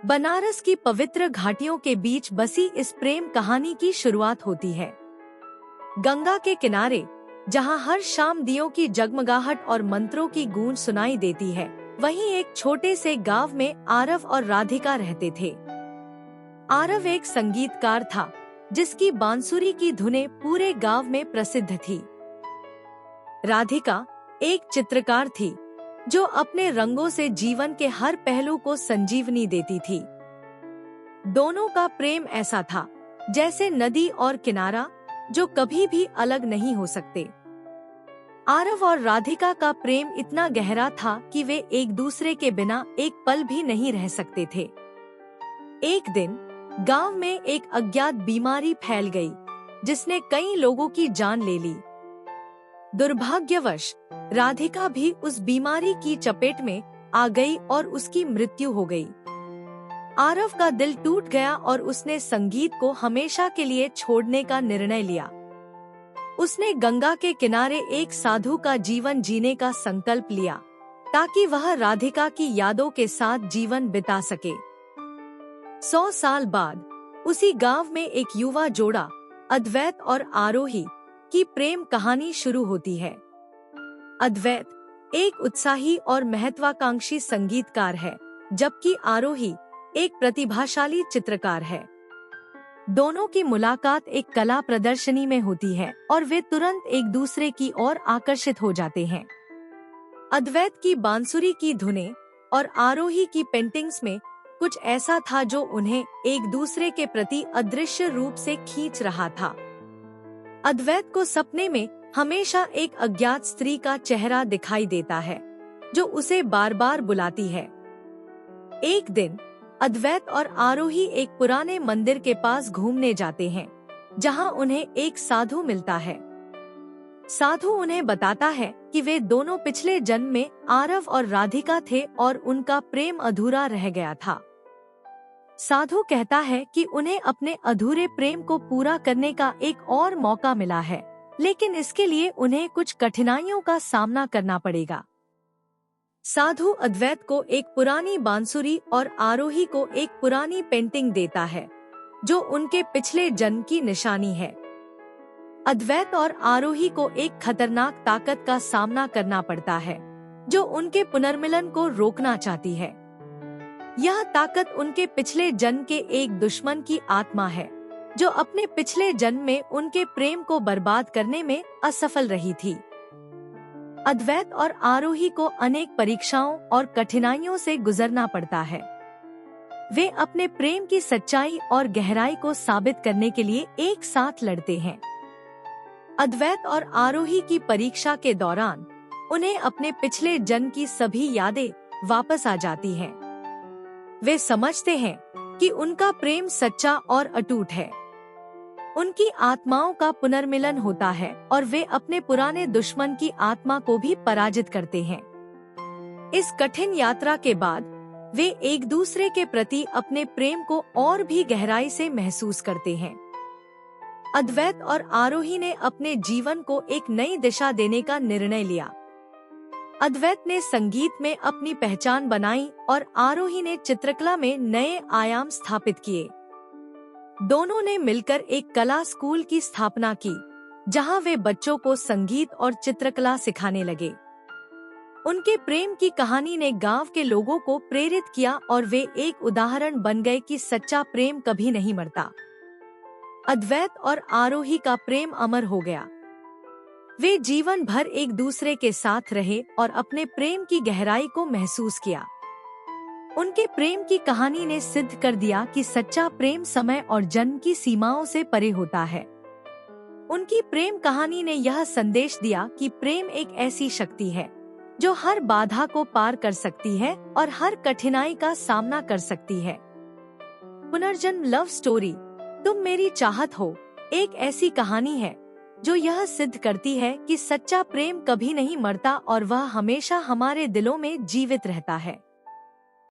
बनारस की पवित्र घाटियों के बीच बसी इस प्रेम कहानी की शुरुआत होती है। गंगा के किनारे, जहां हर शाम दियों की जगमगाहट और मंत्रों की गूंज सुनाई देती है, वहीं एक छोटे से गांव में आरव और राधिका रहते थे। आरव एक संगीतकार था, जिसकी बांसुरी की धुनें पूरे गांव में प्रसिद्ध थी। राधिका एक चित्रकार थी, जो अपने रंगों से जीवन के हर पहलू को संजीवनी देती थी। दोनों का प्रेम ऐसा था जैसे नदी और किनारा, जो कभी भी अलग नहीं हो सकते। आरव और राधिका का प्रेम इतना गहरा था कि वे एक दूसरे के बिना एक पल भी नहीं रह सकते थे। एक दिन गांव में एक अज्ञात बीमारी फैल गई, जिसने कई लोगों की जान ले ली। दुर्भाग्यवश राधिका भी उस बीमारी की चपेट में आ गई और उसकी मृत्यु हो गई। आरव का दिल टूट गया और उसने संगीत को हमेशा के लिए छोड़ने का निर्णय लिया। उसने गंगा के किनारे एक साधु का जीवन जीने का संकल्प लिया, ताकि वह राधिका की यादों के साथ जीवन बिता सके। 100 साल बाद उसी गांव में एक युवा जोड़ा, अद्वैत और आरोही, की प्रेम कहानी शुरू होती है। अद्वैत एक उत्साही और महत्वाकांक्षी संगीतकार है, जबकि आरोही एक प्रतिभाशाली चित्रकार है। दोनों की मुलाकात एक कला प्रदर्शनी में होती है और वे तुरंत एक दूसरे की ओर आकर्षित हो जाते हैं। अद्वैत की बांसुरी की धुनें और आरोही की पेंटिंग्स में कुछ ऐसा था जो उन्हें एक दूसरे के प्रति अदृश्य रूप से खींच रहा था। अद्वैत को सपने में हमेशा एक अज्ञात स्त्री का चेहरा दिखाई देता है, जो उसे बार बार बुलाती है। एक दिन अद्वैत और आरोही एक पुराने मंदिर के पास घूमने जाते हैं, जहां उन्हें एक साधु मिलता है। साधु उन्हें बताता है कि वे दोनों पिछले जन्म में आरव और राधिका थे और उनका प्रेम अधूरा रह गया था। साधु कहता है कि उन्हें अपने अधूरे प्रेम को पूरा करने का एक और मौका मिला है, लेकिन इसके लिए उन्हें कुछ कठिनाइयों का सामना करना पड़ेगा। साधु अद्वैत को एक पुरानी बांसुरी और आरोही को एक पुरानी पेंटिंग देता है, जो उनके पिछले जन्म की निशानी है। अद्वैत और आरोही को एक खतरनाक ताकत का सामना करना पड़ता है, जो उनके पुनर्मिलन को रोकना चाहती है। यह ताकत उनके पिछले जन्म के एक दुश्मन की आत्मा है, जो अपने पिछले जन्म में उनके प्रेम को बर्बाद करने में असफल रही थी। अद्वैत और आरोही को अनेक परीक्षाओं और कठिनाइयों से गुजरना पड़ता है। वे अपने प्रेम की सच्चाई और गहराई को साबित करने के लिए एक साथ लड़ते हैं। अद्वैत और आरोही की परीक्षा के दौरान उन्हें अपने पिछले जन्म की सभी यादें वापस आ जाती हैं। वे समझते हैं कि उनका प्रेम सच्चा और अटूट है। उनकी आत्माओं का पुनर्मिलन होता है और वे अपने पुराने दुश्मन की आत्मा को भी पराजित करते हैं। इस कठिन यात्रा के बाद वे एक दूसरे के प्रति अपने प्रेम को और भी गहराई से महसूस करते हैं। अद्वैत और आरोही ने अपने जीवन को एक नई दिशा देने का निर्णय लिया। अद्वैत ने संगीत में अपनी पहचान बनाई और आरोही ने चित्रकला में नए आयाम स्थापित किए। दोनों ने मिलकर एक कला स्कूल की स्थापना की, जहां वे बच्चों को संगीत और चित्रकला सिखाने लगे। उनके प्रेम की कहानी ने गांव के लोगों को प्रेरित किया और वे एक उदाहरण बन गए कि सच्चा प्रेम कभी नहीं मरता। अद्वैत और आरोही का प्रेम अमर हो गया। वे जीवन भर एक दूसरे के साथ रहे और अपने प्रेम की गहराई को महसूस किया। उनके प्रेम की कहानी ने सिद्ध कर दिया कि सच्चा प्रेम समय और जन्म की सीमाओं से परे होता है। उनकी प्रेम कहानी ने यह संदेश दिया कि प्रेम एक ऐसी शक्ति है, जो हर बाधा को पार कर सकती है और हर कठिनाई का सामना कर सकती है। पुनर्जन्म लव स्टोरी, तुम मेरी चाहत हो, एक ऐसी कहानी है जो यह सिद्ध करती है कि सच्चा प्रेम कभी नहीं मरता और वह हमेशा हमारे दिलों में जीवित रहता है।